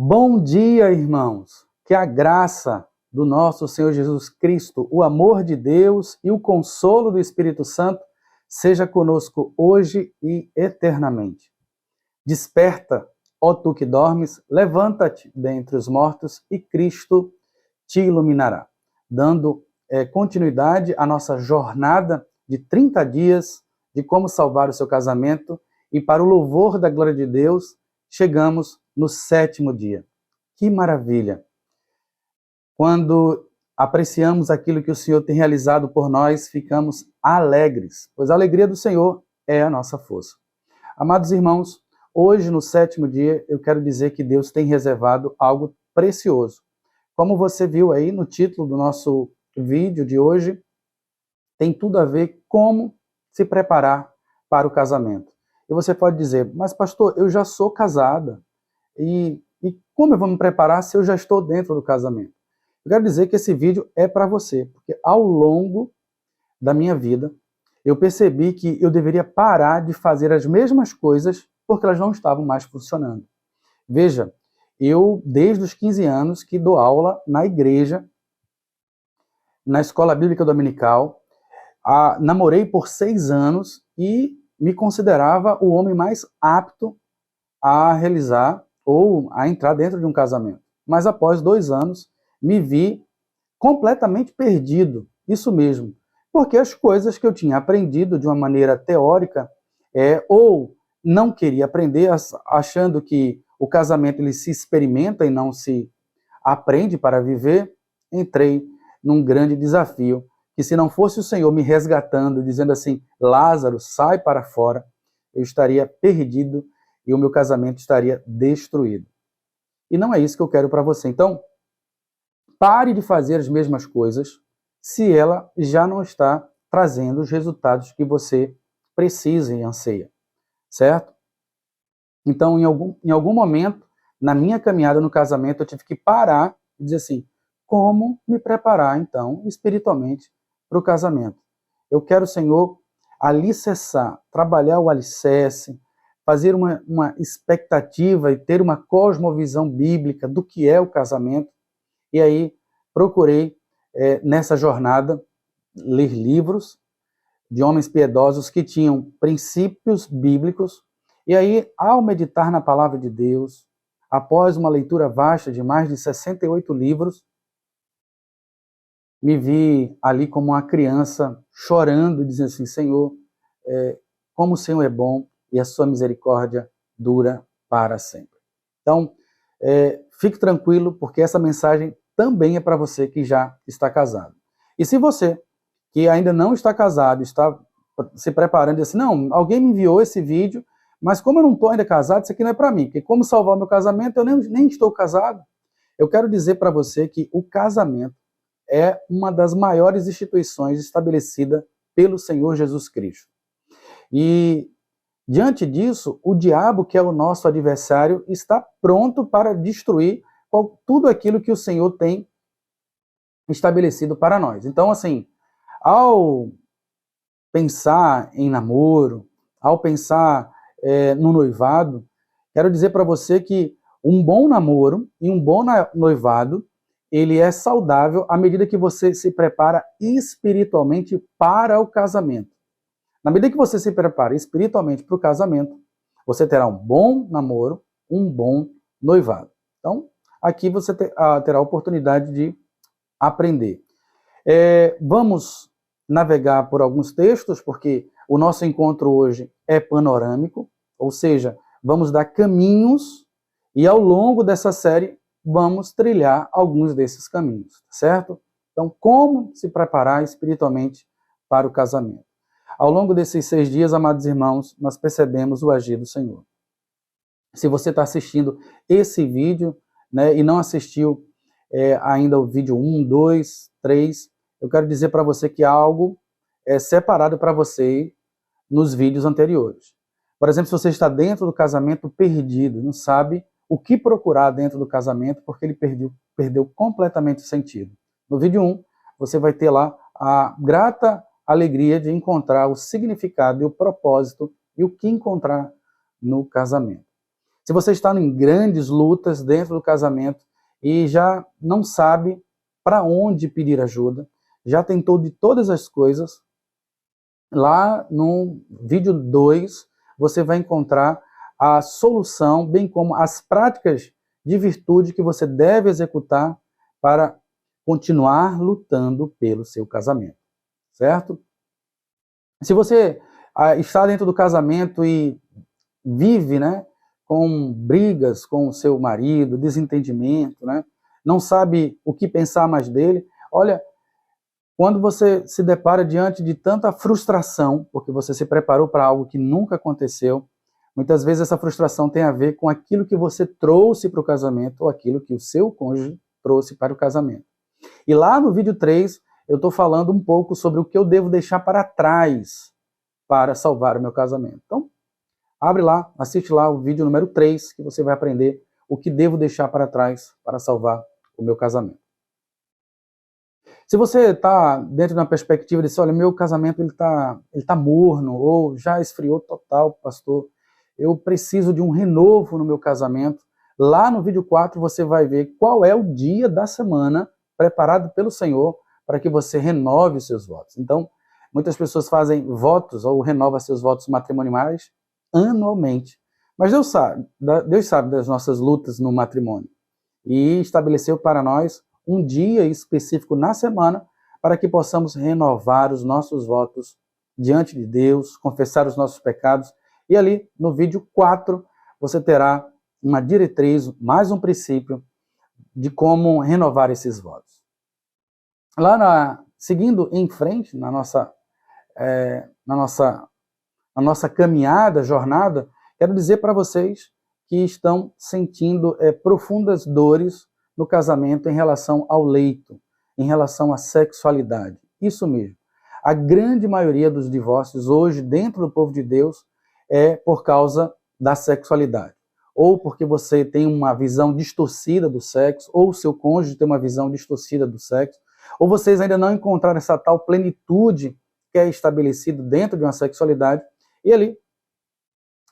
Bom dia, irmãos! Que a graça do nosso Senhor Jesus Cristo, o amor de Deus e o consolo do Espírito Santo seja conosco hoje e eternamente. Desperta, ó tu que dormes, levanta-te dentre os mortos e Cristo te iluminará. Dando continuidade à nossa jornada de 30 dias de como salvar o seu casamento e para o louvor da glória de Deus, chegamos no 7º dia. Que maravilha! Quando apreciamos aquilo que o Senhor tem realizado por nós, ficamos alegres, pois a alegria do Senhor é a nossa força. Amados irmãos, hoje no 7º dia, eu quero dizer que Deus tem reservado algo precioso. Como você viu aí no título do nosso vídeo de hoje, tem tudo a ver como se preparar para o casamento. E você pode dizer, mas pastor, eu já sou casada, e como eu vou me preparar se eu já estou dentro do casamento? Eu quero dizer que esse vídeo é para você, porque ao longo da minha vida, eu percebi que eu deveria parar de fazer as mesmas coisas porque elas não estavam mais funcionando. Veja, eu desde os 15 anos que dou aula na igreja, na escola bíblica dominical, namorei por 6 anos e me considerava o homem mais apto a realizar ou a entrar dentro de um casamento. Mas após 2 anos, me vi completamente perdido, isso mesmo, porque as coisas que eu tinha aprendido de uma maneira teórica, ou não queria aprender, achando que o casamento ele se experimenta e não se aprende para viver, entrei num grande desafio, que se não fosse o Senhor me resgatando, dizendo assim, Lázaro, sai para fora, eu estaria perdido e o meu casamento estaria destruído. E não é isso que eu quero para você. Então, pare de fazer as mesmas coisas se ela já não está trazendo os resultados que você precisa e anseia, certo? Então, em algum momento, na minha caminhada no casamento, eu tive que parar e dizer assim, como me preparar, então, espiritualmente para o casamento? Eu quero, Senhor, alicerçar, trabalhar o alicerce, fazer uma expectativa e ter uma cosmovisão bíblica do que é o casamento. E aí procurei, nessa jornada, ler livros de homens piedosos que tinham princípios bíblicos. E aí, ao meditar na palavra de Deus, após uma leitura vasta de mais de 68 livros, me vi ali como uma criança chorando, dizendo assim, Senhor, como o Senhor é bom e a sua misericórdia dura para sempre. Então, fique tranquilo, porque essa mensagem também é para você que já está casado. E se você que ainda não está casado, está se preparando e assim, não, alguém me enviou esse vídeo, mas como eu não estou ainda casado, isso aqui não é para mim, porque como salvar o meu casamento, eu nem estou casado. Eu quero dizer para você que o casamento é uma das maiores instituições estabelecida pelo Senhor Jesus Cristo. E diante disso, o diabo, que é o nosso adversário, está pronto para destruir tudo aquilo que o Senhor tem estabelecido para nós. Então, assim, ao pensar em namoro, ao pensar no noivado, quero dizer para você que um bom namoro e um bom noivado, ele é saudável à medida que você se prepara espiritualmente para o casamento. Na medida que você se prepara espiritualmente para o casamento, você terá um bom namoro, um bom noivado. Então, aqui você terá a oportunidade de aprender. Vamos navegar por alguns textos, porque o nosso encontro hoje é panorâmico, ou seja, vamos dar caminhos e ao longo dessa série vamos trilhar alguns desses caminhos, certo? Então, como se preparar espiritualmente para o casamento? Ao longo desses 6 dias, amados irmãos, nós percebemos o agir do Senhor. Se você está assistindo esse vídeo, né, e não assistiu ainda o vídeo 1, 2, 3, eu quero dizer para você que algo é separado para você nos vídeos anteriores. Por exemplo, se você está dentro do casamento perdido, não sabe o que procurar dentro do casamento, porque ele perdeu completamente o sentido. No vídeo 1, você vai ter lá a grata alegria de encontrar o significado e o propósito e o que encontrar no casamento. Se você está em grandes lutas dentro do casamento e já não sabe para onde pedir ajuda, já tentou de todas as coisas, lá no vídeo 2 você vai encontrar a solução, bem como as práticas de virtude que você deve executar para continuar lutando pelo seu casamento, certo? Se você está dentro do casamento e vive, né, com brigas com o seu marido, desentendimento, né, não sabe o que pensar mais dele, olha, quando você se depara diante de tanta frustração, porque você se preparou para algo que nunca aconteceu, muitas vezes essa frustração tem a ver com aquilo que você trouxe para o casamento ou aquilo que o seu cônjuge trouxe para o casamento. E lá no vídeo 3, eu estou falando um pouco sobre o que eu devo deixar para trás para salvar o meu casamento. Então, abre lá, assiste lá o vídeo número 3, que você vai aprender o que devo deixar para trás para salvar o meu casamento. Se você está dentro de uma perspectiva de, olha, meu casamento ele tá morno, ou já esfriou total, pastor, eu preciso de um renovo no meu casamento, lá no vídeo 4 você vai ver qual é o dia da semana preparado pelo Senhor para que você renove os seus votos. Então, muitas pessoas fazem votos ou renovam seus votos matrimoniais anualmente. Mas Deus sabe das nossas lutas no matrimônio e estabeleceu para nós um dia específico na semana para que possamos renovar os nossos votos diante de Deus, confessar os nossos pecados. E ali, no vídeo 4, você terá uma diretriz, mais um princípio de como renovar esses votos. Seguindo em frente na nossa caminhada, jornada, quero dizer para vocês que estão sentindo profundas dores no casamento em relação ao leito, em relação à sexualidade. Isso mesmo. A grande maioria dos divórcios hoje dentro do povo de Deus é por causa da sexualidade. Ou porque você tem uma visão distorcida do sexo, ou o seu cônjuge tem uma visão distorcida do sexo, ou vocês ainda não encontraram essa tal plenitude que é estabelecido dentro de uma sexualidade. E ali,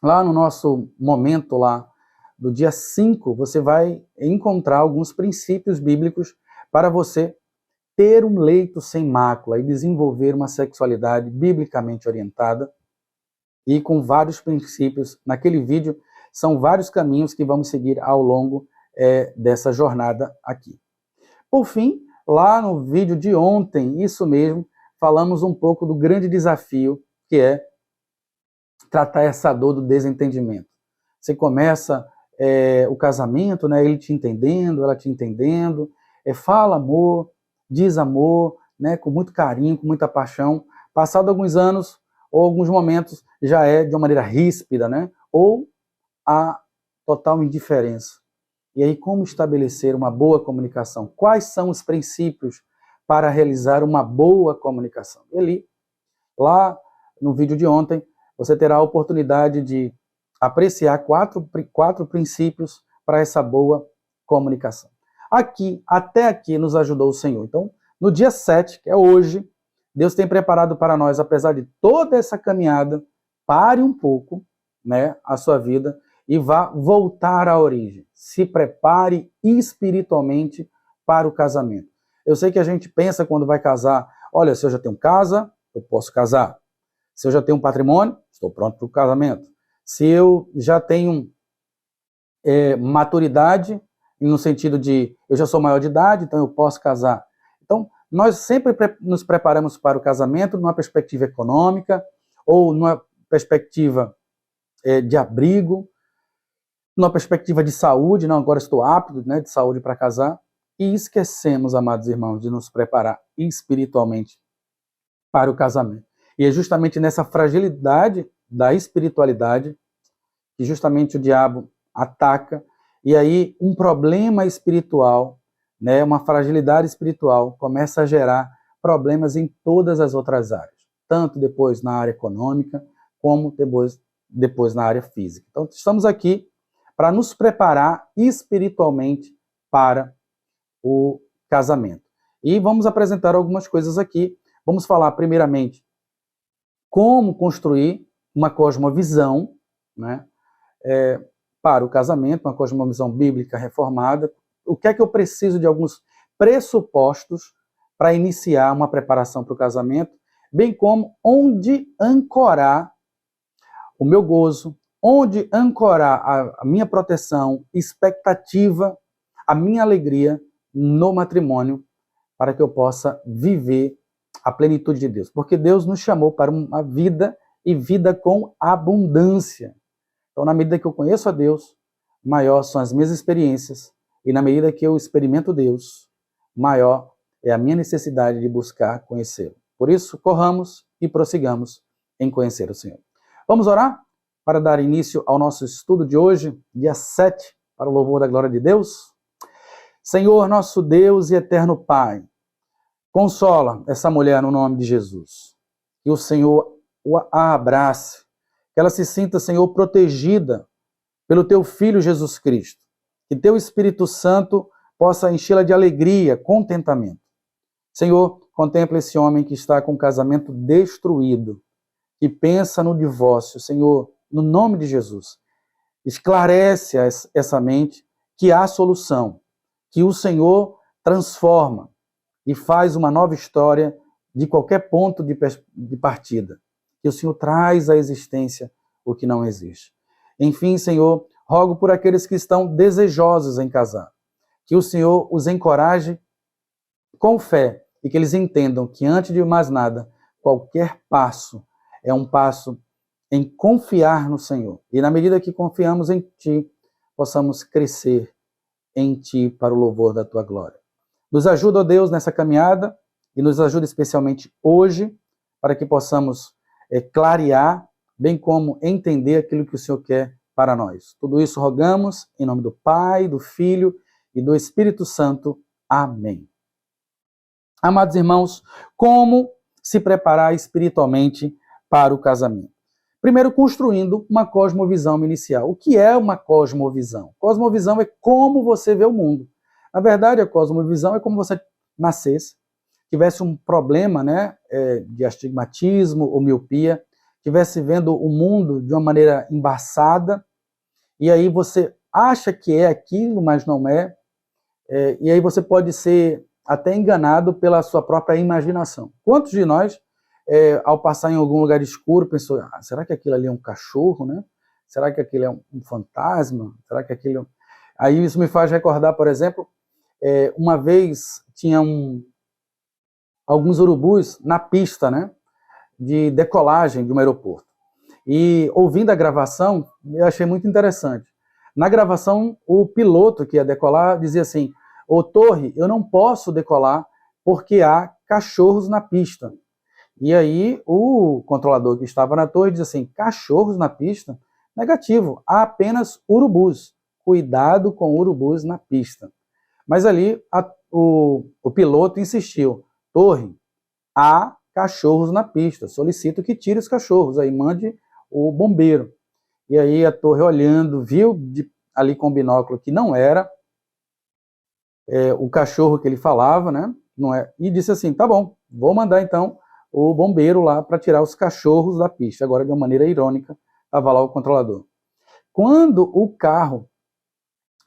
lá no nosso momento lá, do dia 5, você vai encontrar alguns princípios bíblicos para você ter um leito sem mácula e desenvolver uma sexualidade biblicamente orientada e com vários princípios. Naquele vídeo, são vários caminhos que vamos seguir ao longo dessa jornada aqui. Por fim, lá no vídeo de ontem, isso mesmo, falamos um pouco do grande desafio que é tratar essa dor do desentendimento. Você começa o casamento, né, ele te entendendo, ela te entendendo, fala amor, diz amor, né, com muito carinho, com muita paixão. Passado alguns anos ou alguns momentos, já é de uma maneira ríspida, né, ou a total indiferença. E aí, como estabelecer uma boa comunicação? Quais são os princípios para realizar uma boa comunicação? E ali, lá no vídeo de ontem, você terá a oportunidade de apreciar quatro princípios para essa boa comunicação. Até aqui nos ajudou o Senhor. Então, no dia 7, que é hoje, Deus tem preparado para nós, apesar de toda essa caminhada, pare um pouco, né, a sua vida e vá voltar à origem. Se prepare espiritualmente para o casamento. Eu sei que a gente pensa quando vai casar, olha, se eu já tenho casa, eu posso casar. Se eu já tenho um patrimônio, estou pronto para o casamento. Se eu já tenho maturidade, no sentido de eu já sou maior de idade, então eu posso casar. Então, nós sempre nos preparamos para o casamento numa perspectiva econômica ou numa perspectiva de abrigo, numa perspectiva de saúde, não, agora estou apto, né, de saúde para casar, e esquecemos, amados irmãos, de nos preparar espiritualmente para o casamento. E é justamente nessa fragilidade da espiritualidade que justamente o diabo ataca, e aí um problema espiritual, né, uma fragilidade espiritual começa a gerar problemas em todas as outras áreas, tanto depois na área econômica, como depois na área física. Então, estamos aqui para nos preparar espiritualmente para o casamento. E vamos apresentar algumas coisas aqui. Vamos falar, primeiramente, como construir uma cosmovisão, né, para o casamento, uma cosmovisão bíblica reformada, o que é que eu preciso de alguns pressupostos para iniciar uma preparação para o casamento, bem como onde ancorar o meu gozo, onde ancorar a minha proteção, expectativa, a minha alegria no matrimônio, para que eu possa viver a plenitude de Deus. Porque Deus nos chamou para uma vida e vida com abundância. Então, na medida que eu conheço a Deus, maior são as minhas experiências, e na medida que eu experimento Deus, maior é a minha necessidade de buscar conhecê-lo. Por isso, corramos e prossigamos em conhecer o Senhor. Vamos orar para dar início ao nosso estudo de hoje, dia 7, para o louvor da glória de Deus. Senhor, nosso Deus e eterno Pai, consola essa mulher no nome de Jesus. Que o Senhor a abrace, que ela se sinta, Senhor, protegida pelo Teu Filho Jesus Cristo. Que Teu Espírito Santo possa enchê-la de alegria, contentamento. Senhor, contempla esse homem que está com o casamento destruído, que pensa no divórcio. Senhor, no nome de Jesus, esclarece essa mente que há solução, que o Senhor transforma e faz uma nova história de qualquer ponto de partida. Que o Senhor traz à existência o que não existe. Enfim, Senhor, rogo por aqueles que estão desejosos em casar, que o Senhor os encoraje com fé e que eles entendam que, antes de mais nada, qualquer passo é um passo em confiar no Senhor. E na medida que confiamos em Ti, possamos crescer em Ti para o louvor da Tua glória. Nos ajuda, ó Deus, nessa caminhada e nos ajuda especialmente hoje para que possamos clarear, bem como entender aquilo que o Senhor quer para nós. Tudo isso rogamos em nome do Pai, do Filho e do Espírito Santo. Amém. Amados irmãos, como se preparar espiritualmente para o casamento? Primeiro, construindo uma cosmovisão inicial. O que é uma cosmovisão? Cosmovisão é como você vê o mundo. Na verdade, a cosmovisão é como você nascesse, tivesse um problema, né, de astigmatismo ou miopia, estivesse vendo o mundo de uma maneira embaçada, e aí você acha que é aquilo, mas não é, e aí você pode ser até enganado pela sua própria imaginação. Quantos de nós, ao passar em algum lugar escuro, pensou, será que aquilo ali é um cachorro, né? Será que aquilo é um fantasma? Será que aquilo... Aí isso me faz recordar, por exemplo, uma vez tinha alguns urubus na pista, né, de decolagem de um aeroporto. E ouvindo a gravação, eu achei muito interessante. Na gravação, o piloto que ia decolar dizia assim, ô Torre, eu não posso decolar porque há cachorros na pista. E aí o controlador que estava na torre diz assim, cachorros na pista? Negativo, há apenas urubus. Cuidado com urubus na pista. Mas ali o piloto insistiu, Torre, há cachorros na pista, solicito que tire os cachorros, aí mande o bombeiro. E aí a torre olhando, viu ali com o binóculo que não era o cachorro que ele falava, né? Não é, e disse assim, tá bom, vou mandar então o bombeiro lá para tirar os cachorros da pista. Agora, de uma maneira irônica, estava lá o controlador. Quando o carro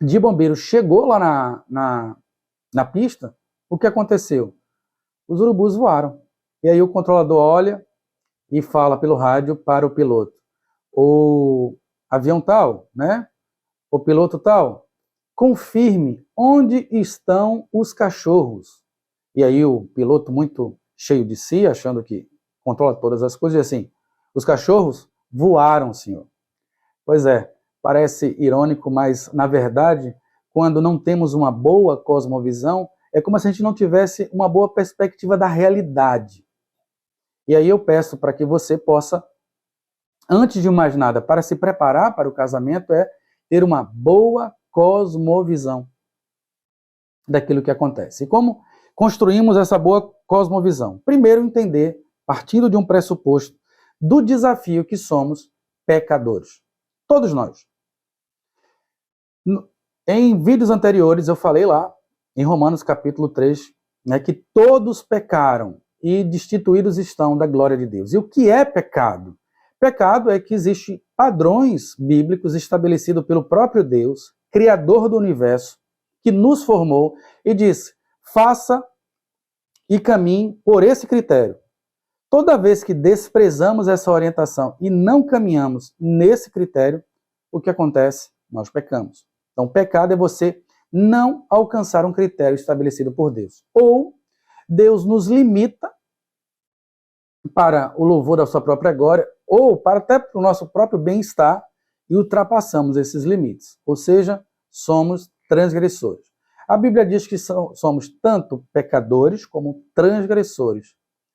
de bombeiro chegou lá na pista, o que aconteceu? Os urubus voaram. E aí o controlador olha e fala pelo rádio para o piloto. O avião tal, né? O piloto tal, confirme onde estão os cachorros. E aí o piloto, muito cheio de si, achando que controla todas as coisas, diz assim, os cachorros voaram, senhor. Pois é, parece irônico, mas na verdade, quando não temos uma boa cosmovisão, é como se a gente não tivesse uma boa perspectiva da realidade. E aí eu peço para que você possa, antes de mais nada, para se preparar para o casamento, ter uma boa cosmovisão daquilo que acontece. E como construímos essa boa cosmovisão? Primeiro, entender, partindo de um pressuposto, do desafio que somos pecadores. Todos nós. Em vídeos anteriores eu falei lá, em Romanos capítulo 3, né, que todos pecaram e destituídos estão da glória de Deus. E o que é pecado? Pecado é que existe padrões bíblicos estabelecidos pelo próprio Deus, Criador do universo, que nos formou e disse: faça e caminhe por esse critério. Toda vez que desprezamos essa orientação e não caminhamos nesse critério, o que acontece? Nós pecamos. Então, pecado é você não alcançar um critério estabelecido por Deus. Ou Deus nos limita para o louvor da sua própria glória, ou até para o nosso próprio bem-estar, e ultrapassamos esses limites. Ou seja, somos transgressores. A Bíblia diz que somos tanto pecadores como transgressores.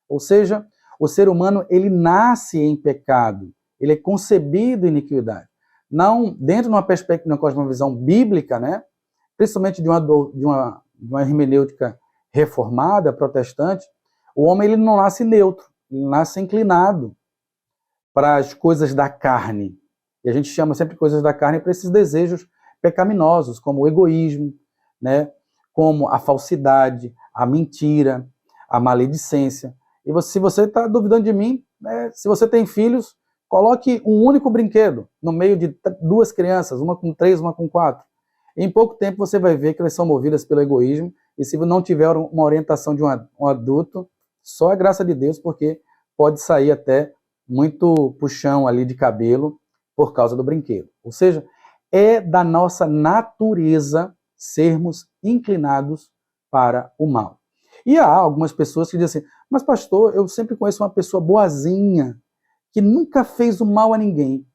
Ou seja, o ser humano, ele nasce em pecado, ele é concebido em iniquidade. Não, dentro de uma perspectiva, de uma cosmovisão bíblica, né, principalmente de uma hermenêutica reformada, protestante, o homem ele não nasce neutro, ele nasce inclinado para as coisas da carne. E a gente chama sempre coisas da carne para esses desejos pecaminosos, como o egoísmo, né, como a falsidade, a mentira, a maledicência. E se você está duvidando de mim, se você tem filhos, coloque um único brinquedo no meio de duas crianças, uma com 3, uma com 4. Em pouco tempo você vai ver que elas são movidas pelo egoísmo, e se não tiver uma orientação de um adulto, só a graça de Deus, porque pode sair até muito puxão ali de cabelo por causa do brinquedo. Ou seja, é da nossa natureza sermos inclinados para o mal. E há algumas pessoas que dizem assim: mas pastor, eu sempre conheço uma pessoa boazinha, que nunca fez o mal a ninguém.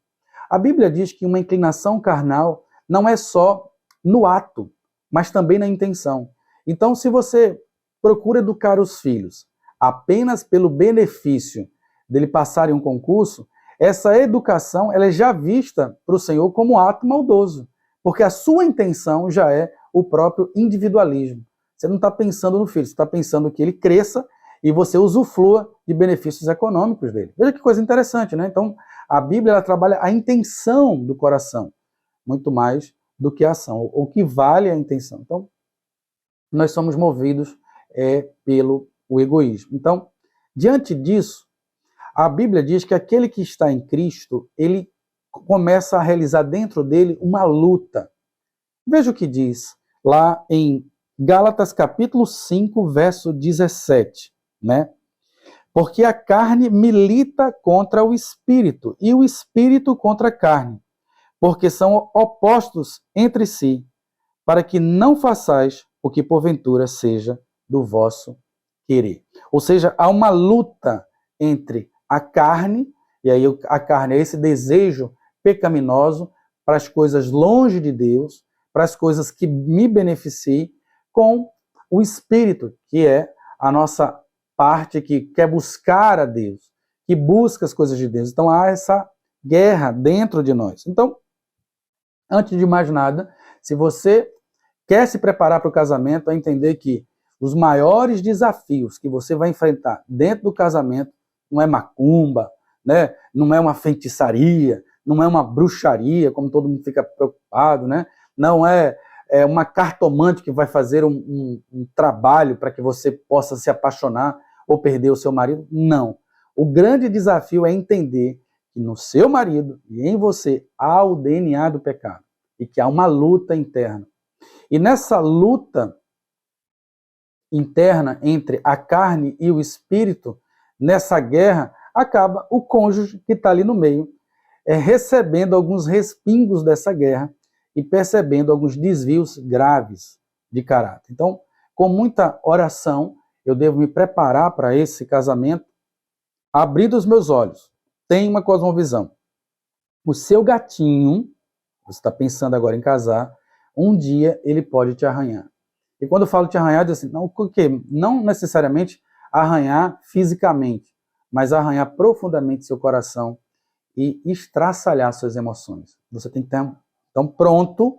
A Bíblia diz que uma inclinação carnal não é só no ato, mas também na intenção. Então, se você procura educar os filhos apenas pelo benefício dele passarem um concurso, essa educação ela é já vista para o Senhor como ato maldoso, porque a sua intenção já é o próprio individualismo. Você não está pensando no filho, você está pensando que ele cresça e você usufrua de benefícios econômicos dele. Veja que coisa interessante, né? Então, a Bíblia ela trabalha a intenção do coração, muito mais do que a ação. O que vale é a intenção. Então, nós somos movidos pelo egoísmo. Então, diante disso, a Bíblia diz que aquele que está em Cristo, ele começa a realizar dentro dele uma luta. Veja o que diz lá em Gálatas capítulo 5, verso 17, né? Porque a carne milita contra o espírito, e o espírito contra a carne, porque são opostos entre si, para que não façais o que porventura seja do vosso querer. Ou seja, há uma luta entre a carne, e aí a carne é esse desejo pecaminoso para as coisas longe de Deus, para as coisas que me beneficiem, com o espírito, que é a nossa parte que quer buscar a Deus, que busca as coisas de Deus. Então há essa guerra dentro de nós. Então, antes de mais nada, se você quer se preparar para o casamento, é entender que os maiores desafios que você vai enfrentar dentro do casamento não é macumba, né? Não é uma feitiçaria, não é uma bruxaria, como todo mundo fica preocupado, né? Não é uma cartomante que vai fazer um trabalho para que você possa se apaixonar ou perder o seu marido. Não. O grande desafio é entender que no seu marido e em você há o DNA do pecado e que há uma luta interna. E nessa luta interna entre a carne e o espírito, nessa guerra, acaba o cônjuge que está ali no meio, recebendo alguns respingos dessa guerra e percebendo alguns desvios graves de caráter. Então, com muita oração, eu devo me preparar para esse casamento, abrindo os meus olhos. Tem uma cosmovisão. O seu gatinho, você está pensando agora em casar, um dia ele pode te arranhar. E quando eu falo te arranhar, eu digo assim, não, por quê? Não necessariamente arranhar fisicamente, mas arranhar profundamente seu coração e estraçalhar suas emoções. Você tem que estar então pronto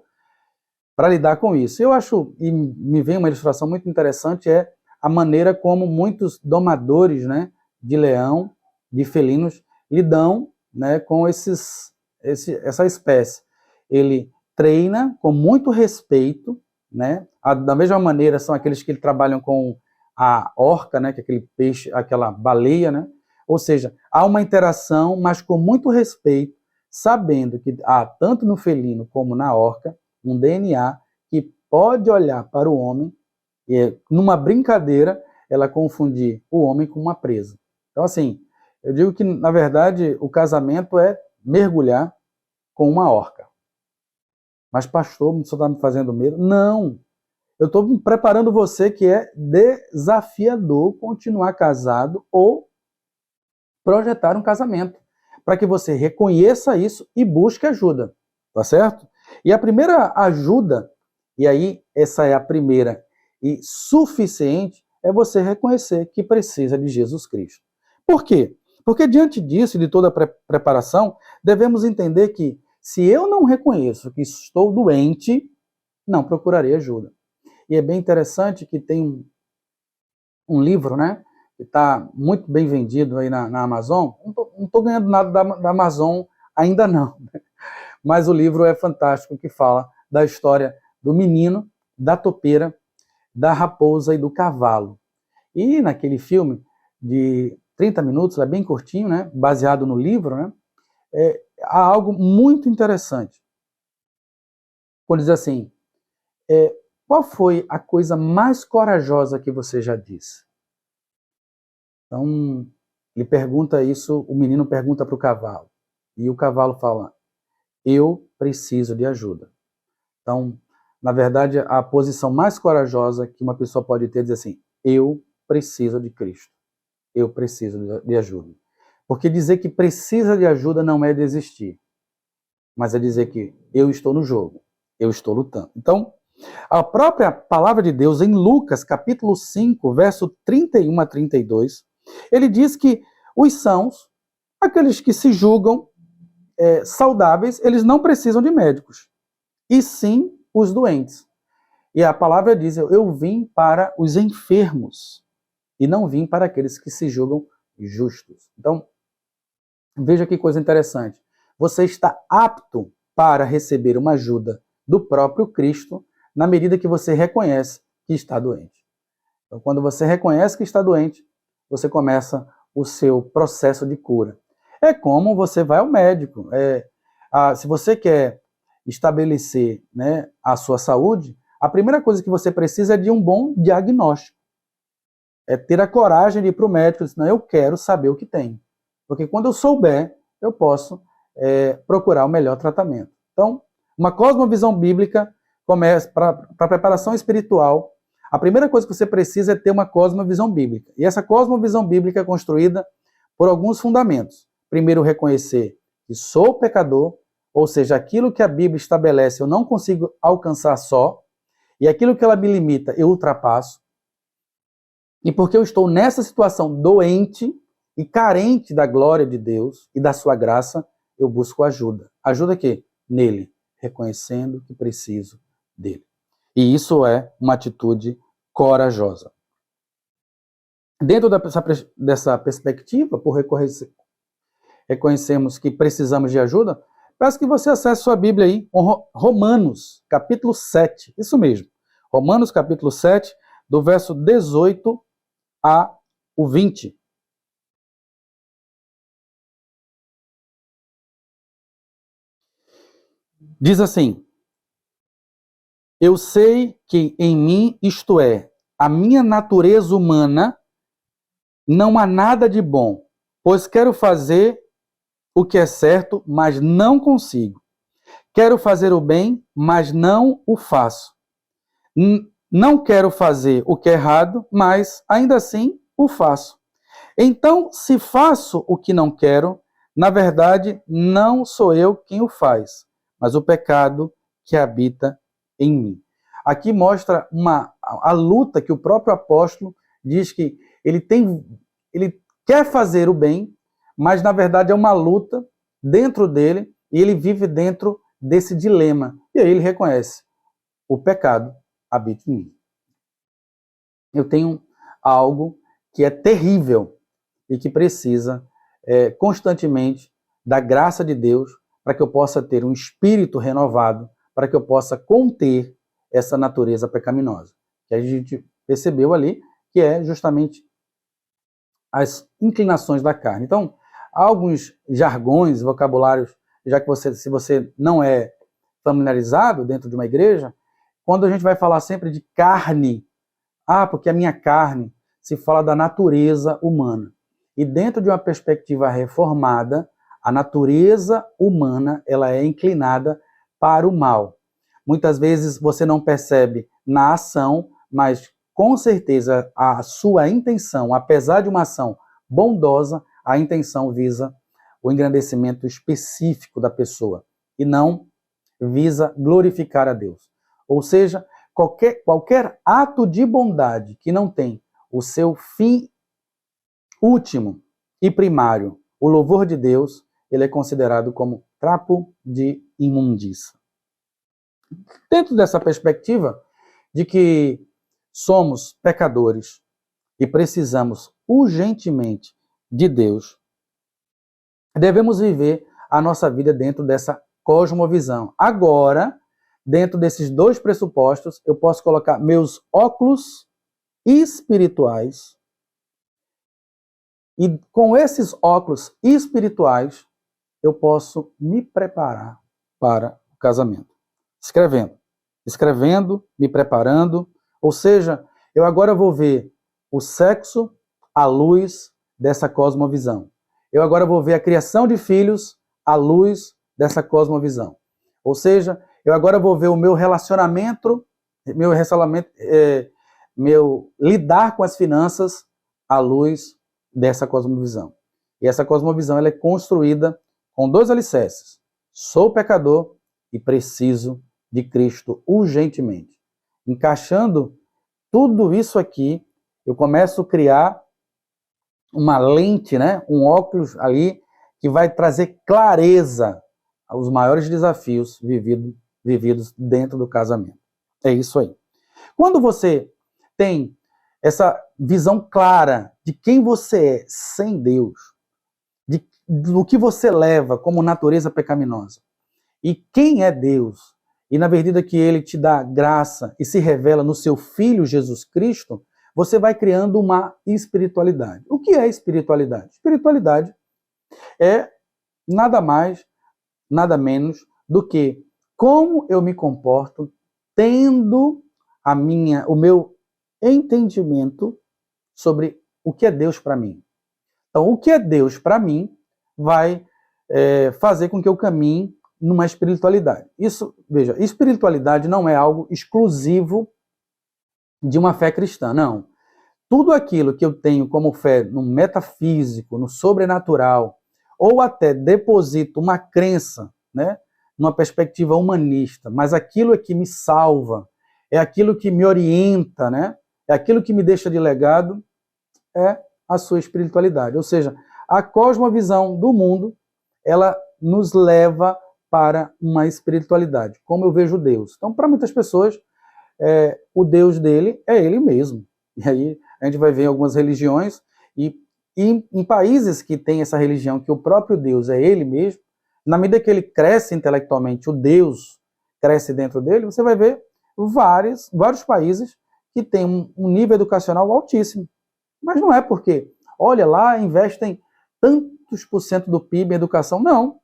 para lidar com isso. Eu acho, e me vem uma ilustração muito interessante, é a maneira como muitos domadores, né, de leão, de felinos, lidam, né, com essa espécie. Ele treina com muito respeito, né, da mesma maneira são aqueles que trabalham com a orca, né, que é aquele peixe, aquela baleia, né, ou seja, há uma interação, mas com muito respeito, sabendo que há, tanto no felino como na orca, um DNA que pode olhar para o homem e, numa brincadeira, ela confundir o homem com uma presa. Então, assim, eu digo que, na verdade, o casamento é mergulhar com uma orca. Mas, pastor, o senhor está me fazendo medo? Não! Eu estou preparando você que é desafiador continuar casado ou projetar um casamento, para que você reconheça isso e busque ajuda, tá certo? E a primeira ajuda, e aí essa é a primeira e suficiente, é você reconhecer que precisa de Jesus Cristo. Por quê? Porque diante disso, de toda a preparação, devemos entender que se eu não reconheço que estou doente, não procurarei ajuda. E é bem interessante que tem um livro, né, que está muito bem vendido aí na Amazon. Não tô ganhando nada da Amazon ainda não, né? Mas o livro é fantástico, que fala da história do menino, da topeira, da raposa e do cavalo. E naquele filme de 30 minutos, é bem curtinho, né, baseado no livro, né, há algo muito interessante. Quando diz assim, qual foi a coisa mais corajosa que você já disse? Então, ele pergunta isso, o menino pergunta para o cavalo. E o cavalo fala, eu preciso de ajuda. Então, na verdade, a posição mais corajosa que uma pessoa pode ter é dizer assim, eu preciso de Cristo. Eu preciso de ajuda. Porque dizer que precisa de ajuda não é desistir, mas é dizer que eu estou no jogo, eu estou lutando. Então, a própria palavra de Deus, em Lucas, capítulo 5, verso 31 a 32, ele diz que os sãos, aqueles que se julgam saudáveis, eles não precisam de médicos, e sim os doentes. E a palavra diz, eu vim para os enfermos, e não vim para aqueles que se julgam justos. Então, veja que coisa interessante. Você está apto para receber uma ajuda do próprio Cristo na medida que você reconhece que está doente. Então, quando você reconhece que está doente, você começa o seu processo de cura. É como você vai ao médico. Se você quer estabelecer, né, a sua saúde, a primeira coisa que você precisa é de um bom diagnóstico. É ter a coragem de ir para o médico e dizer, não, eu quero saber o que tem. Porque quando eu souber, eu posso procurar o melhor tratamento. Então, uma cosmovisão bíblica começa para a preparação espiritual. A primeira coisa que você precisa é ter uma cosmovisão bíblica. E essa cosmovisão bíblica é construída por alguns fundamentos. Primeiro, reconhecer que sou pecador, ou seja, aquilo que a Bíblia estabelece eu não consigo alcançar só, e aquilo que ela me limita eu ultrapasso. E porque eu estou nessa situação doente e carente da glória de Deus e da sua graça, eu busco ajuda. Ajuda aqui? Nele, reconhecendo que preciso dele. E isso é uma atitude corajosa. Dentro dessa perspectiva, por reconhecermos que precisamos de ajuda, peço que você acesse sua Bíblia aí, Romanos, capítulo 7. Isso mesmo. Romanos, capítulo 7, do verso 18 a o 20. Diz assim, eu sei que em mim, isto é, a minha natureza humana, não há nada de bom, pois quero fazer o que é certo, mas não consigo. Quero fazer o bem, mas não o faço. Não quero fazer o que é errado, mas ainda assim o faço. Então, se faço o que não quero, na verdade, não sou eu quem o faz, mas o pecado que habita em mim. Aqui mostra a luta que o próprio apóstolo diz que ele quer fazer o bem, mas na verdade é uma luta dentro dele e ele vive dentro desse dilema. E aí ele reconhece: o pecado habita em mim. Eu tenho algo que é terrível e que precisa constantemente da graça de Deus para que eu possa ter um espírito renovado, para que eu possa conter essa natureza pecaminosa. Que a gente percebeu ali que é justamente as inclinações da carne. Então, há alguns jargões, vocabulários já que se você não é familiarizado dentro de uma igreja, quando a gente vai falar sempre de carne, porque a minha carne, se fala da natureza humana. E dentro de uma perspectiva reformada, a natureza humana ela é inclinada para o mal. Muitas vezes você não percebe na ação, mas com certeza a sua intenção, apesar de uma ação bondosa, a intenção visa o engrandecimento específico da pessoa e não visa glorificar a Deus. Ou seja, qualquer ato de bondade que não tem o seu fim último e primário, o louvor de Deus, ele é considerado como trapo de imundícia. Dentro dessa perspectiva de que somos pecadores e precisamos urgentemente de Deus, devemos viver a nossa vida dentro dessa cosmovisão. Agora, dentro desses dois pressupostos, eu posso colocar meus óculos espirituais e com esses óculos espirituais eu posso me preparar para o casamento. Escrevendo, me preparando, ou seja, eu agora vou ver o sexo à luz dessa cosmovisão. Eu agora vou ver a criação de filhos à luz dessa cosmovisão. Ou seja, eu agora vou ver o meu relacionamento, meu lidar com as finanças à luz dessa cosmovisão. E essa cosmovisão ela é construída com dois alicerces. Sou pecador e preciso de Cristo urgentemente. Encaixando tudo isso aqui, eu começo a criar uma lente, né? Um óculos ali que vai trazer clareza aos maiores desafios vividos dentro do casamento. É isso aí. Quando você tem essa visão clara de quem você é sem Deus, do que você leva como natureza pecaminosa, e quem é Deus, e na medida que ele te dá graça e se revela no seu Filho Jesus Cristo, você vai criando uma espiritualidade. O que é espiritualidade? Espiritualidade é nada mais, nada menos do que como eu me comporto tendo o meu entendimento sobre o que é Deus para mim. Então, o que é Deus para mim vai fazer com que eu caminhe numa espiritualidade. Isso, veja, espiritualidade não é algo exclusivo de uma fé cristã, não. Tudo aquilo que eu tenho como fé no metafísico, no sobrenatural, ou até deposito uma crença, né, numa perspectiva humanista, mas aquilo é que me salva, é aquilo que me orienta, né, é aquilo que me deixa de legado, é a sua espiritualidade. Ou seja, a cosmovisão do mundo, ela nos leva para uma espiritualidade, como eu vejo Deus. Então, para muitas pessoas, o Deus dele é ele mesmo. E aí a gente vai ver algumas religiões, e em países que tem essa religião, que o próprio Deus é ele mesmo, na medida que ele cresce intelectualmente, o Deus cresce dentro dele, você vai ver vários países que têm um nível educacional altíssimo. Mas não é porque, olha lá, investem tantos por cento do PIB em educação. Não.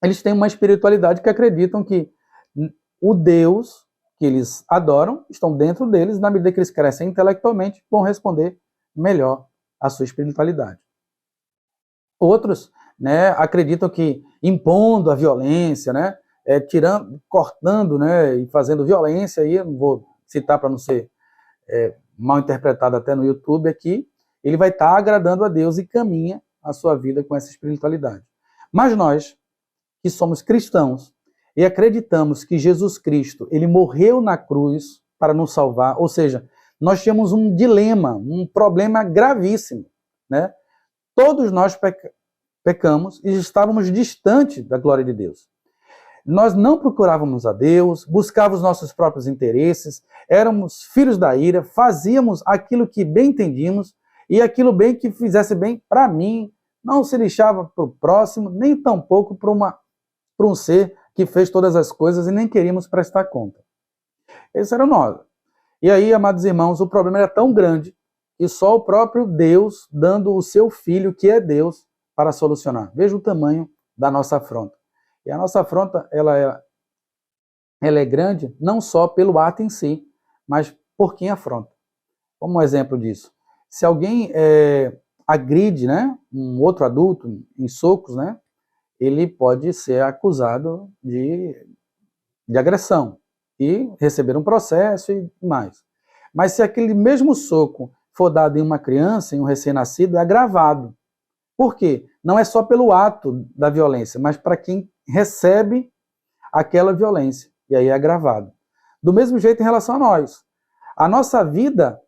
Eles têm uma espiritualidade que acreditam que o Deus que eles adoram estão dentro deles, na medida que eles crescem intelectualmente, vão responder melhor à sua espiritualidade. Outros, né, acreditam que impondo a violência, né, cortando, né, e fazendo violência, aí eu não vou citar para não ser mal interpretado até no YouTube aqui, ele vai estar agradando a Deus e caminha a sua vida com essa espiritualidade. Mas nós, que somos cristãos e acreditamos que Jesus Cristo, ele morreu na cruz para nos salvar, ou seja, nós tínhamos um dilema, um problema gravíssimo, né? Todos nós pecamos e estávamos distantes da glória de Deus. Nós não procurávamos a Deus, buscávamos nossos próprios interesses, éramos filhos da ira, fazíamos aquilo que bem entendíamos e aquilo bem que fizesse bem para mim, não se lixava para o próximo, nem tampouco para um ser que fez todas as coisas e nem queríamos prestar conta. Esse era nós. E aí, amados irmãos, o problema era tão grande que só o próprio Deus dando o seu Filho, que é Deus, para solucionar. Veja o tamanho da nossa afronta. E a nossa afronta, ela é grande não só pelo ato em si, mas por quem afronta. Como um exemplo disso, se alguém agride, né, um outro adulto em socos, né, ele pode ser acusado de agressão e receber um processo e mais. Mas se aquele mesmo soco for dado em uma criança, em um recém-nascido, é agravado. Por quê? Não é só pelo ato da violência, mas para quem recebe aquela violência. E aí é agravado. Do mesmo jeito em relação a nós. A nossa vida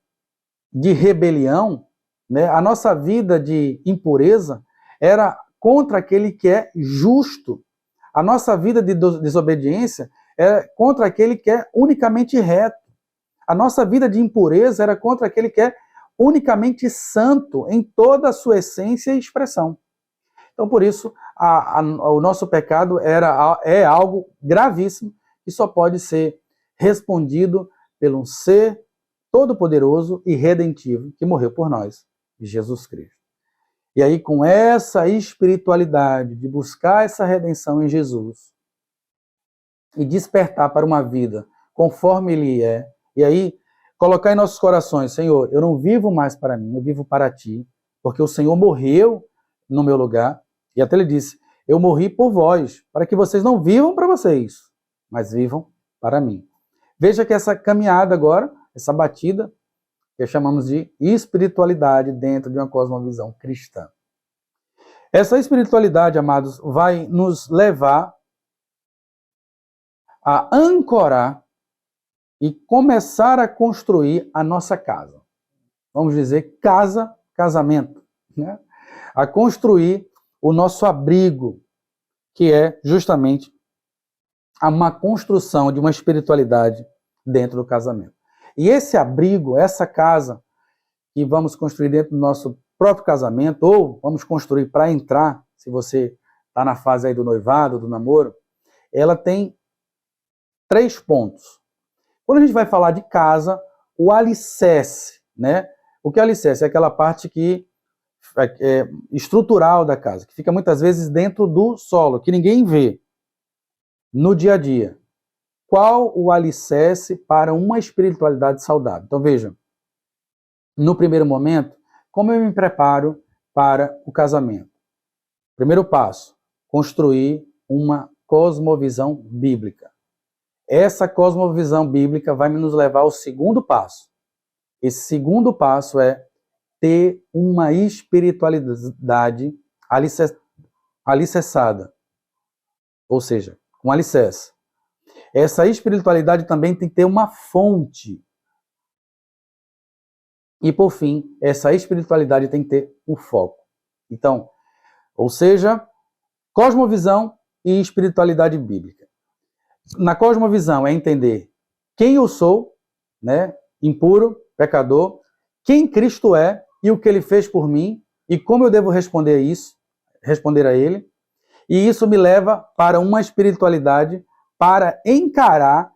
de rebelião, né, a nossa vida de impureza, era contra aquele que é justo. A nossa vida de desobediência é contra aquele que é unicamente reto. A nossa vida de impureza era contra aquele que é unicamente santo em toda a sua essência e expressão. Então, por isso, o nosso pecado é algo gravíssimo que só pode ser respondido por um ser todo-poderoso e redentivo que morreu por nós, Jesus Cristo. E aí, com essa espiritualidade de buscar essa redenção em Jesus e despertar para uma vida conforme Ele é, e aí colocar em nossos corações, Senhor, eu não vivo mais para mim, eu vivo para Ti, porque o Senhor morreu no meu lugar, e até Ele disse, eu morri por vós, para que vocês não vivam para vocês, mas vivam para mim. Veja que essa caminhada agora, essa batida, que chamamos de espiritualidade dentro de uma cosmovisão cristã. Essa espiritualidade, amados, vai nos levar a ancorar e começar a construir a nossa casa. Vamos dizer, casamento, né? A construir o nosso abrigo, que é justamente uma construção de uma espiritualidade dentro do casamento. E esse abrigo, essa casa que vamos construir dentro do nosso próprio casamento, ou vamos construir para entrar, se você está na fase aí do noivado, do namoro, ela tem 3 pontos. Quando a gente vai falar de casa, o alicerce, né? O que é alicerce? É aquela parte que é estrutural da casa, que fica muitas vezes dentro do solo, que ninguém vê no dia a dia. Qual o alicerce para uma espiritualidade saudável? Então veja, no primeiro momento, como eu me preparo para o casamento? Primeiro passo, construir uma cosmovisão bíblica. Essa cosmovisão bíblica vai nos levar ao segundo passo. Esse segundo passo é ter uma espiritualidade alicerçada, ou seja, um alicerce. Essa espiritualidade também tem que ter uma fonte. E, por fim, essa espiritualidade tem que ter um foco. Então, ou seja, cosmovisão e espiritualidade bíblica. Na cosmovisão é entender quem eu sou, né, impuro, pecador, quem Cristo é e o que Ele fez por mim e como eu devo responder a Ele. E isso me leva para uma espiritualidade para encarar,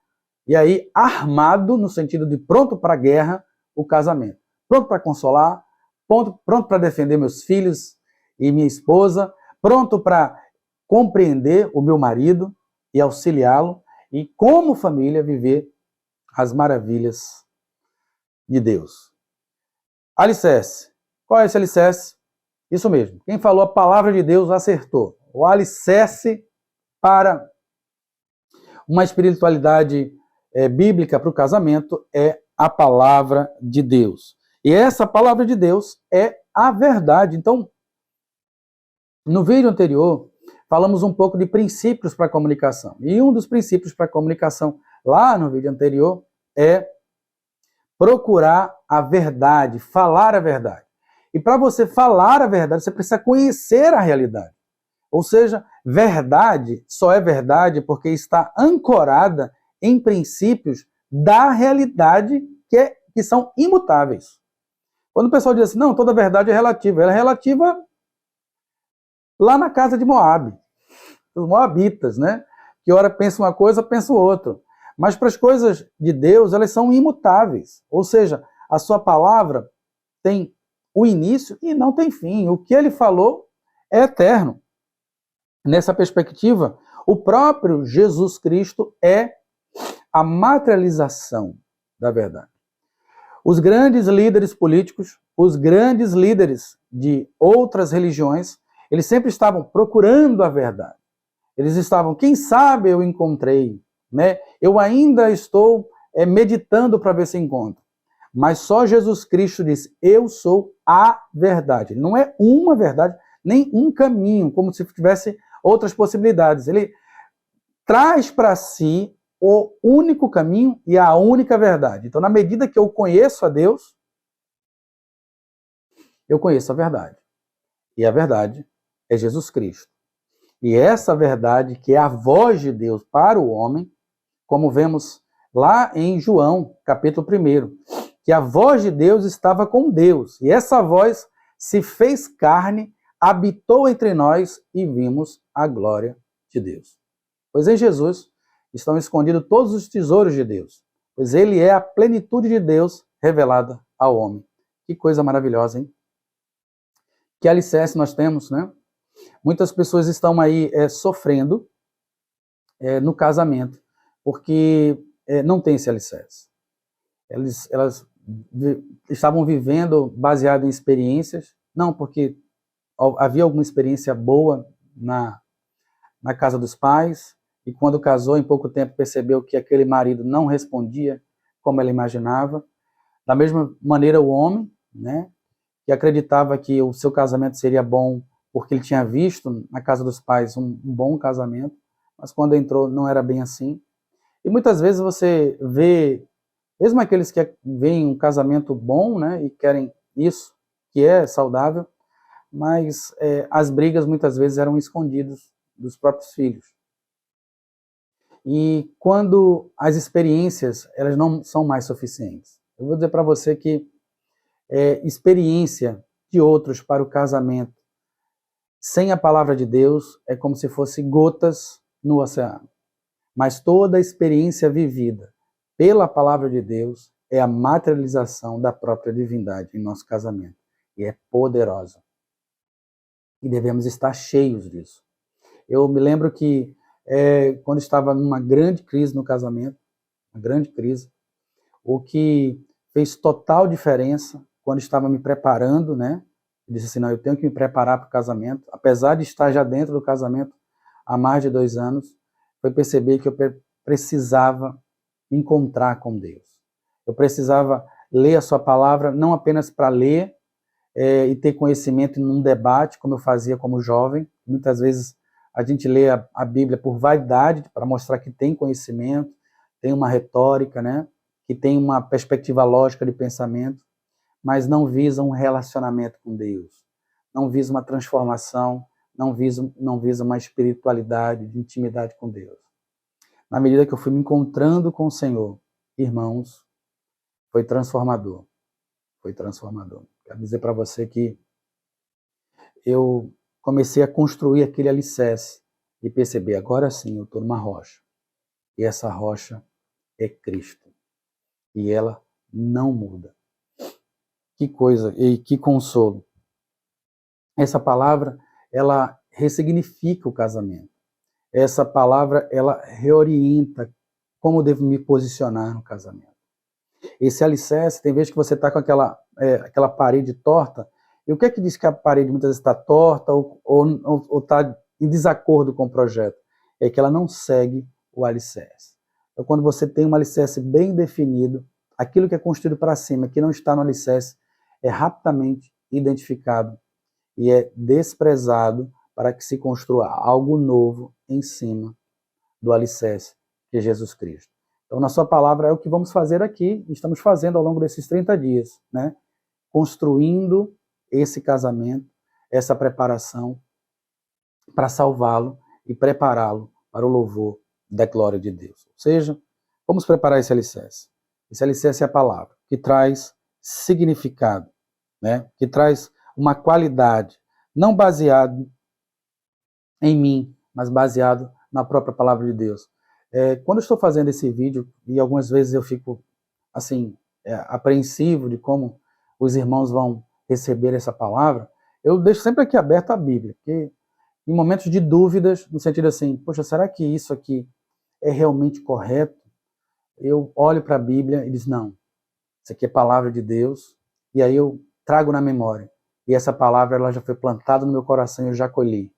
e aí armado, no sentido de pronto para a guerra, o casamento. Pronto para consolar, pronto para defender meus filhos e minha esposa, pronto para compreender o meu marido e auxiliá-lo, e como família viver as maravilhas de Deus. Alicerce. Qual é esse alicerce? Isso mesmo. Quem falou a palavra de Deus acertou. O alicerce para uma espiritualidade bíblica para o casamento é a palavra de Deus. E essa palavra de Deus é a verdade. Então, no vídeo anterior, falamos um pouco de princípios para a comunicação. E um dos princípios para a comunicação, lá no vídeo anterior, é procurar a verdade, falar a verdade. E para você falar a verdade, você precisa conhecer a realidade. Ou seja, verdade só é verdade porque está ancorada em princípios da realidade que são imutáveis. Quando o pessoal diz assim, não, toda verdade é relativa. Ela é relativa lá na casa de Moabe, os moabitas, né? Que ora pensa uma coisa, pensa outra. Mas para as coisas de Deus, elas são imutáveis. Ou seja, a sua palavra tem o início e não tem fim. O que ele falou é eterno. Nessa perspectiva, O próprio Jesus Cristo é a materialização da verdade. Os grandes líderes políticos, os grandes líderes de outras religiões, eles sempre estavam procurando a verdade. Eles estavam, quem sabe eu encontrei, né? Eu ainda estou meditando para ver se encontro. Mas só Jesus Cristo disse, eu sou a verdade. Não é uma verdade, nem um caminho, como se tivesse outras possibilidades. Ele traz para si o único caminho e a única verdade. Então, na medida que eu conheço a Deus, eu conheço a verdade. E a verdade é Jesus Cristo. E essa verdade, que é a voz de Deus para o homem, como vemos lá em João, capítulo 1, que a voz de Deus estava com Deus. E essa voz se fez carne, habitou entre nós e vimos a glória de Deus. Pois em Jesus estão escondidos todos os tesouros de Deus, pois ele é a plenitude de Deus revelada ao homem. Que coisa maravilhosa, hein? Que alicerce nós temos, né? Muitas pessoas estão aí sofrendo no casamento, porque não tem esse alicerce. Elas estavam vivendo baseado em experiências, não porque havia alguma experiência boa na casa dos pais, e quando casou, em pouco tempo percebeu que aquele marido não respondia como ela imaginava. Da mesma maneira o homem, né, que acreditava que o seu casamento seria bom porque ele tinha visto na casa dos pais um bom casamento, mas quando entrou não era bem assim. E muitas vezes você vê, mesmo aqueles que veem um casamento bom, né, e querem isso, que é saudável, mas as brigas muitas vezes eram escondidas dos próprios filhos. E quando as experiências elas não são mais suficientes. Eu vou dizer para você que experiência de outros para o casamento sem a palavra de Deus é como se fosse gotas no oceano. Mas toda a experiência vivida pela palavra de Deus é a materialização da própria divindade em nosso casamento. E é poderosa. E devemos estar cheios disso. Eu me lembro que quando estava numa grande crise no casamento, uma grande crise, o que fez total diferença quando estava me preparando, né? Eu disse assim, não, eu tenho que me preparar para o casamento, apesar de estar já dentro do casamento há mais de 2 anos, foi perceber que eu precisava me encontrar com Deus. Eu precisava ler a sua palavra, não apenas para ler e ter conhecimento num debate, como eu fazia como jovem. Muitas vezes a gente lê a Bíblia por vaidade, para mostrar que tem conhecimento, tem uma retórica, né? Que tem uma perspectiva lógica de pensamento, mas não visa um relacionamento com Deus, não visa uma transformação, não visa uma espiritualidade, de intimidade com Deus. Na medida que eu fui me encontrando com o Senhor, irmãos, foi transformador. Foi transformador. Quero dizer para você que eu comecei a construir aquele alicerce e perceber, agora sim, eu estou numa rocha. E essa rocha é Cristo. E ela não muda. Que coisa e que consolo. Essa palavra, ela ressignifica o casamento. Essa palavra, ela reorienta como eu devo me posicionar no casamento. Esse alicerce, tem vezes que você está com aquela parede torta, e o que é que diz que a parede muitas vezes está torta ou está em desacordo com o projeto? É que ela não segue o alicerce. Então, quando você tem um alicerce bem definido, aquilo que é construído para cima, que não está no alicerce, é rapidamente identificado e é desprezado para que se construa algo novo em cima do alicerce, que é Jesus Cristo. Então, na sua palavra é o que vamos fazer aqui, estamos fazendo ao longo desses 30 dias, né? Construindo esse casamento, essa preparação para salvá-lo e prepará-lo para o louvor da glória de Deus. Ou seja, vamos preparar esse alicerce. Esse alicerce é a palavra, que traz significado, né? Que traz uma qualidade, não baseado em mim, mas baseado na própria palavra de Deus. Quando eu estou fazendo esse vídeo, e algumas vezes eu fico assim, apreensivo de como os irmãos vão receber essa palavra, eu deixo sempre aqui aberto a Bíblia, porque em momentos de dúvidas, no sentido assim, poxa, será que isso aqui é realmente correto? Eu olho para a Bíblia e diz, não, isso aqui é palavra de Deus, e aí eu trago na memória. E essa palavra ela já foi plantada no meu coração e eu já colhi.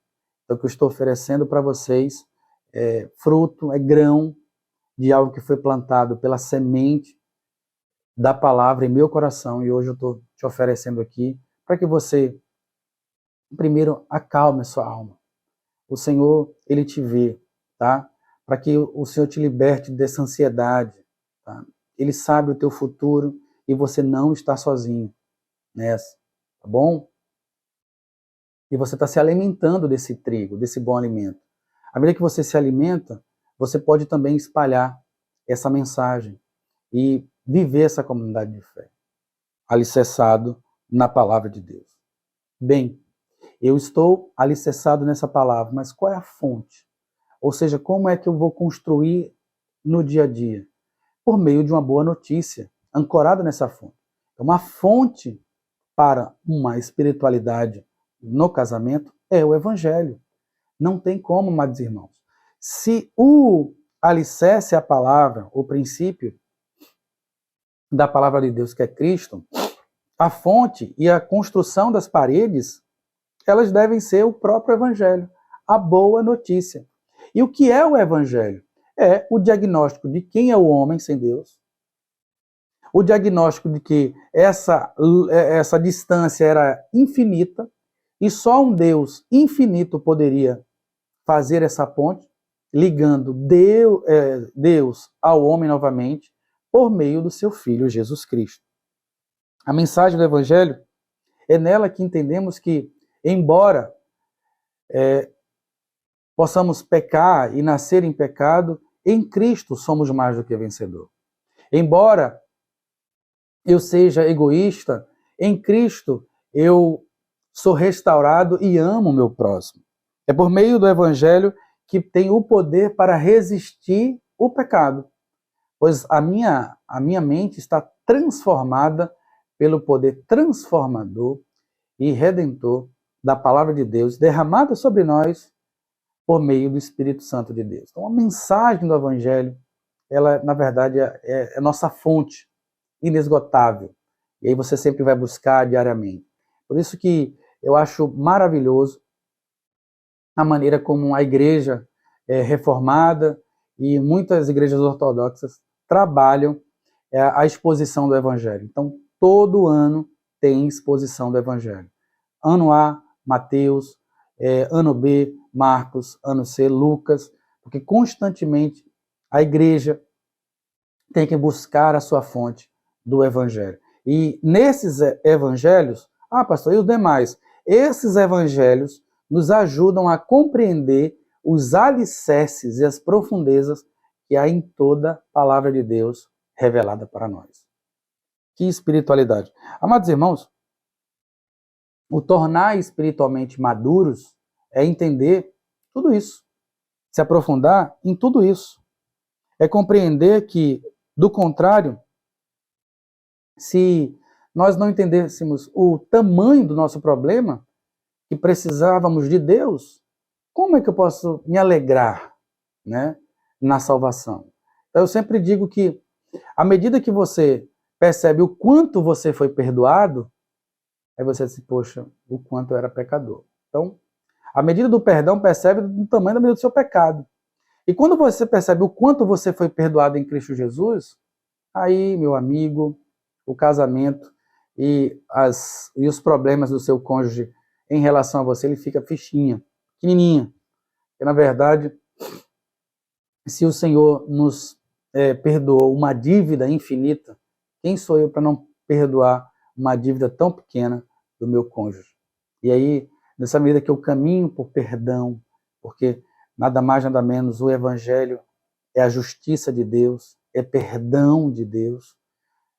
Então o que eu estou oferecendo para vocês é fruto, é grão de algo que foi plantado pela semente da palavra em meu coração, e hoje eu estou te oferecendo aqui para que você, primeiro, acalme a sua alma. O Senhor, Ele te vê, tá? Para que o Senhor te liberte dessa ansiedade, tá? Ele sabe o teu futuro e você não está sozinho nessa, tá bom? E você está se alimentando desse trigo, desse bom alimento. À medida que você se alimenta, você pode também espalhar essa mensagem e viver essa comunidade de fé, alicerçado na palavra de Deus. Bem, eu estou alicerçado nessa palavra, mas qual é a fonte? Ou seja, como é que eu vou construir no dia a dia? Por meio de uma boa notícia, ancorada nessa fonte. Uma fonte para uma espiritualidade no casamento é o Evangelho. Não tem como, amados irmãos. Se o alicerce é a palavra, o princípio da palavra de Deus, que é Cristo, a fonte e a construção das paredes, elas devem ser o próprio Evangelho, a boa notícia. E o que é o Evangelho? É o diagnóstico de quem é o homem sem Deus, o diagnóstico de que essa distância era infinita e só um Deus infinito poderia fazer essa ponte, ligando Deus ao homem novamente por meio do seu Filho Jesus Cristo. A mensagem do Evangelho é nela que entendemos que, embora possamos pecar e nascer em pecado, em Cristo somos mais do que vencedor. Embora eu seja egoísta, em Cristo eu sou restaurado e amo o meu próximo. É por meio do Evangelho que tem o poder para resistir o pecado, pois a minha mente está transformada pelo poder transformador e redentor da palavra de Deus derramada sobre nós por meio do Espírito Santo de Deus. Então a mensagem do Evangelho, ela na verdade é nossa fonte inesgotável. E aí você sempre vai buscar diariamente. Por isso que eu acho maravilhoso a maneira como a igreja reformada e muitas igrejas ortodoxas trabalham a exposição do Evangelho. Então, todo ano tem exposição do Evangelho. Ano A, Mateus, ano B, Marcos, ano C, Lucas, porque constantemente a igreja tem que buscar a sua fonte do Evangelho. E nesses evangelhos, pastor, e os demais? Esses evangelhos nos ajudam a compreender os alicerces e as profundezas que há em toda a palavra de Deus revelada para nós. Que espiritualidade. Amados irmãos, o tornar espiritualmente maduros é entender tudo isso, se aprofundar em tudo isso. É compreender que, do contrário, se nós não entendêssemos o tamanho do nosso problema, que precisávamos de Deus, como é que eu posso me alegrar, né, na salvação? Então, eu sempre digo que, à medida que você percebe o quanto você foi perdoado, aí você diz, poxa, o quanto eu era pecador. Então, a medida do perdão percebe o tamanho da medida do seu pecado. E quando você percebe o quanto você foi perdoado em Cristo Jesus, aí, meu amigo, o casamento e os problemas do seu cônjuge em relação a você, ele fica fichinha, pequenininha. Porque, na verdade, se o Senhor nos perdoou uma dívida infinita, quem sou eu para não perdoar uma dívida tão pequena do meu cônjuge? E aí, nessa medida que eu caminho por perdão, porque nada mais, nada menos, o Evangelho é a justiça de Deus, é perdão de Deus.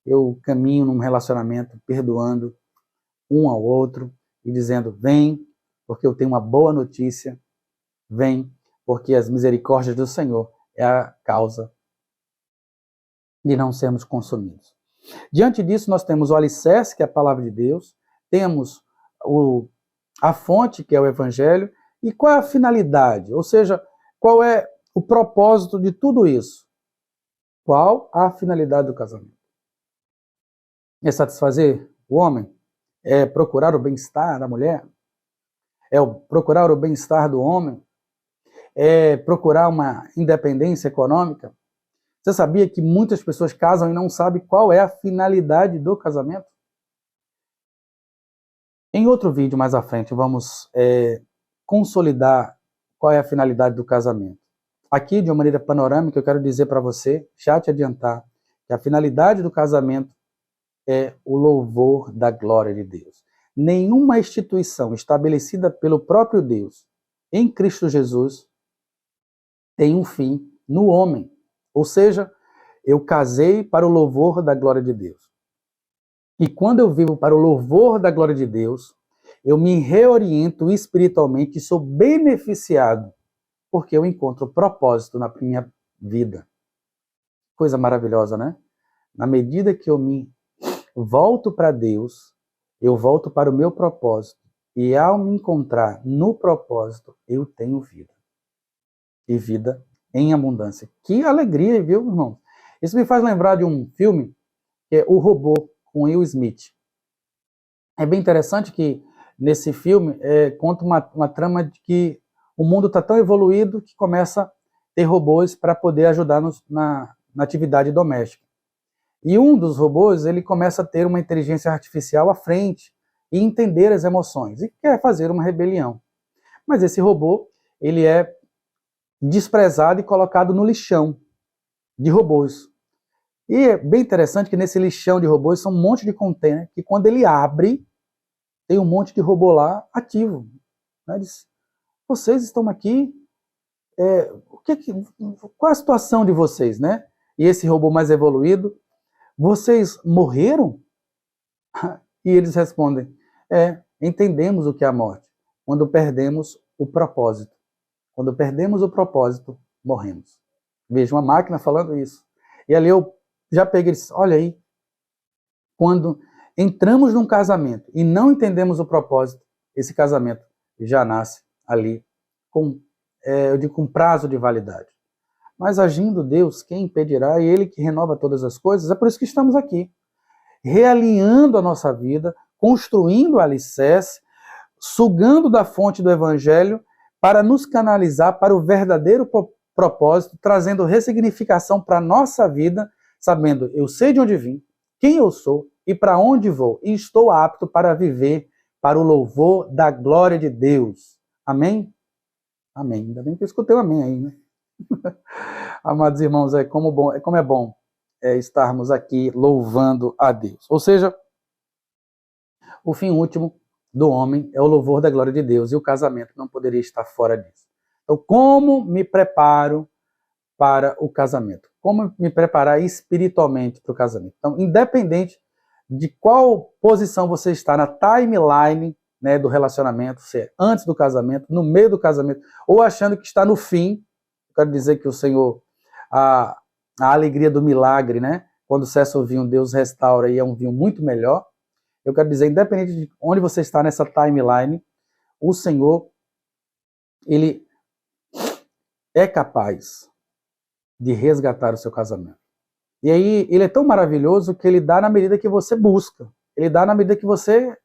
Eu caminho num relacionamento perdoando um ao outro e dizendo, vem, porque eu tenho uma boa notícia, vem, porque as misericórdias do Senhor é a causa de não sermos consumidos. Diante disso, nós temos o alicerce, que é a palavra de Deus, temos a fonte, que é o Evangelho, E qual é a finalidade? Ou seja, qual é o propósito de tudo isso? Qual a finalidade do casamento? É satisfazer o homem? É procurar o bem-estar da mulher? É procurar o bem-estar do homem? É procurar uma independência econômica? Você sabia que muitas pessoas casam e não sabem qual é a finalidade do casamento? Em outro vídeo mais à frente, vamos consolidar qual é a finalidade do casamento. Aqui, de uma maneira panorâmica, eu quero dizer para você, já te adiantar, que a finalidade do casamento é o louvor da glória de Deus. Nenhuma instituição estabelecida pelo próprio Deus em Cristo Jesus tem um fim no homem. Ou seja, eu casei para o louvor da glória de Deus. E quando eu vivo para o louvor da glória de Deus, eu me reoriento espiritualmente e sou beneficiado, porque eu encontro propósito na minha vida. Coisa maravilhosa, né? Na medida que eu me volto para Deus, eu volto para o meu propósito. E ao me encontrar no propósito, eu tenho vida. E vida em abundância. Que alegria, viu, irmão? Isso me faz lembrar de um filme, que é O Robô, com Will Smith. É bem interessante que nesse filme conta uma trama de que o mundo está tão evoluído que começa a ter robôs para poder ajudar na atividade doméstica. E um dos robôs, ele começa a ter uma inteligência artificial à frente e entender as emoções e quer fazer uma rebelião. Mas esse robô, ele é desprezado e colocado no lixão de robôs. E é bem interessante que nesse lixão de robôs são um monte de container que quando ele abre, tem um monte de robô lá ativo. Né? Diz, vocês estão aqui, qual a situação de vocês, né? E esse robô mais evoluído, vocês morreram? E eles respondem, entendemos o que é a morte, quando perdemos o propósito. Quando perdemos o propósito, morremos. Veja, uma máquina falando isso. E ali eu já peguei e disse, olha aí, quando entramos num casamento e não entendemos o propósito, esse casamento já nasce ali com, eu digo, com prazo de validade. Mas agindo Deus, quem impedirá? É Ele que renova todas as coisas. É por isso que estamos aqui, realinhando a nossa vida, construindo o alicerce, sugando da fonte do Evangelho para nos canalizar para o verdadeiro propósito, trazendo ressignificação para a nossa vida, sabendo, eu sei de onde vim, quem eu sou e para onde vou, e estou apto para viver para o louvor da glória de Deus. Amém? Amém. Ainda bem que eu escutei um amém aí, né? Amados irmãos, como é bom estarmos aqui louvando a Deus. Ou seja, o fim último do homem é o louvor da glória de Deus, e o casamento não poderia estar fora disso. Então, como me preparo para o casamento? Como me preparar espiritualmente para o casamento? Então, independente de qual posição você está na timeline, né, do relacionamento, se é antes do casamento, no meio do casamento, ou achando que está no fim, quero dizer que o Senhor, a alegria do milagre, né? Quando cessa o vinho, Deus restaura e é um vinho muito melhor. Eu quero dizer, independente de onde você está nessa timeline, o Senhor, Ele é capaz de resgatar o seu casamento. E aí, Ele é tão maravilhoso que Ele dá na medida que você busca. Ele dá na medida que você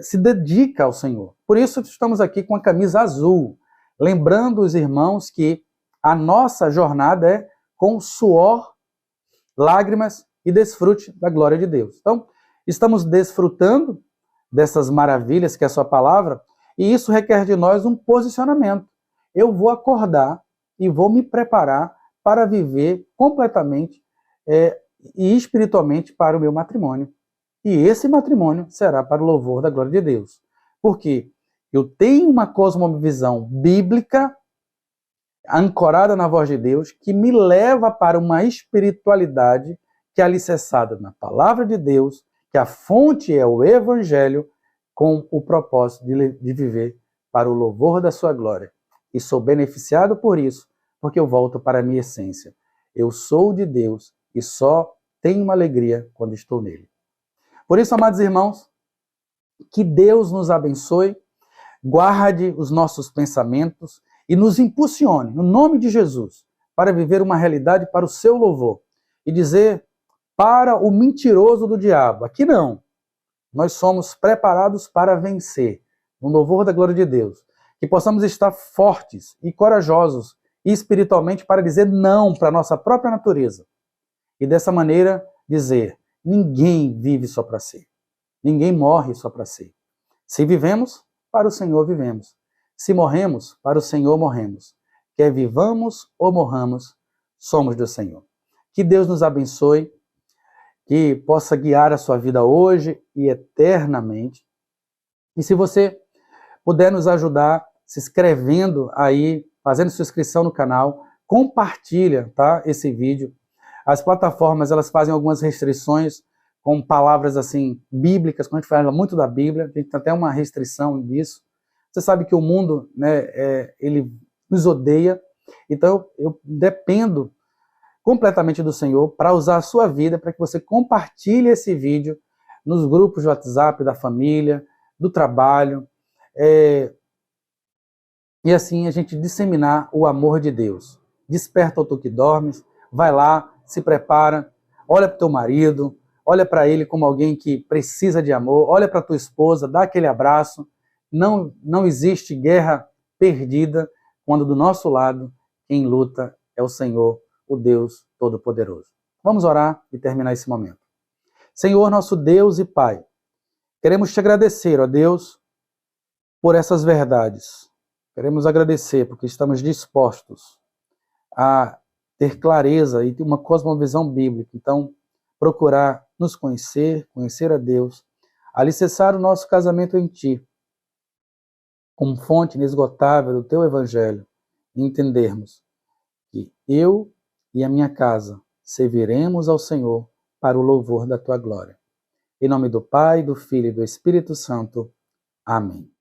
se dedica ao Senhor. Por isso estamos aqui com a camisa azul, lembrando os irmãos que a nossa jornada é com suor, lágrimas e desfrute da glória de Deus. Então, estamos desfrutando dessas maravilhas que é a sua palavra, e isso requer de nós um posicionamento. Eu vou acordar e vou me preparar para viver completamente e espiritualmente para o meu matrimônio. E esse matrimônio será para o louvor da glória de Deus. Porque eu tenho uma cosmovisão bíblica ancorada na voz de Deus que me leva para uma espiritualidade que é alicerçada na palavra de Deus, que a fonte é o Evangelho, com o propósito de viver para o louvor da sua glória. E sou beneficiado por isso, porque eu volto para a minha essência. Eu sou de Deus e só tenho uma alegria quando estou nele. Por isso, amados irmãos, que Deus nos abençoe. guarde os nossos pensamentos e nos impulsione, no nome de Jesus, para viver uma realidade para o seu louvor e dizer para o mentiroso do diabo, aqui não, nós somos preparados para vencer, no louvor da glória de Deus, que possamos estar fortes e corajosos espiritualmente para dizer não para a nossa própria natureza e dessa maneira dizer, ninguém vive só para si, ninguém morre só para si. Se vivemos, para o Senhor vivemos. Se morremos, para o Senhor morremos. Quer vivamos ou morramos, somos do Senhor. Que Deus nos abençoe, que possa guiar a sua vida hoje e eternamente. E se você puder nos ajudar se inscrevendo aí, fazendo sua inscrição no canal, compartilha, tá, esse vídeo. As plataformas, elas fazem algumas restrições com palavras assim bíblicas, quando a gente fala muito da Bíblia, a gente tem até uma restrição disso. Você sabe que o mundo, né, ele nos odeia, então eu dependo completamente do Senhor para usar a sua vida, para que você compartilhe esse vídeo nos grupos de WhatsApp da família, do trabalho, e assim a gente disseminar o amor de Deus. Desperta o tu que dormes, vai lá, se prepara, olha para o teu marido, olha para ele como alguém que precisa de amor, olha para tua esposa, dá aquele abraço. Não existe guerra perdida quando do nosso lado quem luta é o Senhor, o Deus Todo-Poderoso. Vamos orar e terminar esse momento. Senhor, nosso Deus e Pai, queremos te agradecer, ó Deus, por essas verdades. Queremos agradecer porque estamos dispostos a ter clareza e ter uma cosmovisão bíblica. Então, procurar nos conhecer, conhecer a Deus, alicerçar o nosso casamento em Ti, como fonte inesgotável do Teu Evangelho, e entendermos que eu e a minha casa serviremos ao Senhor para o louvor da Tua glória. Em nome do Pai, do Filho e do Espírito Santo. Amém.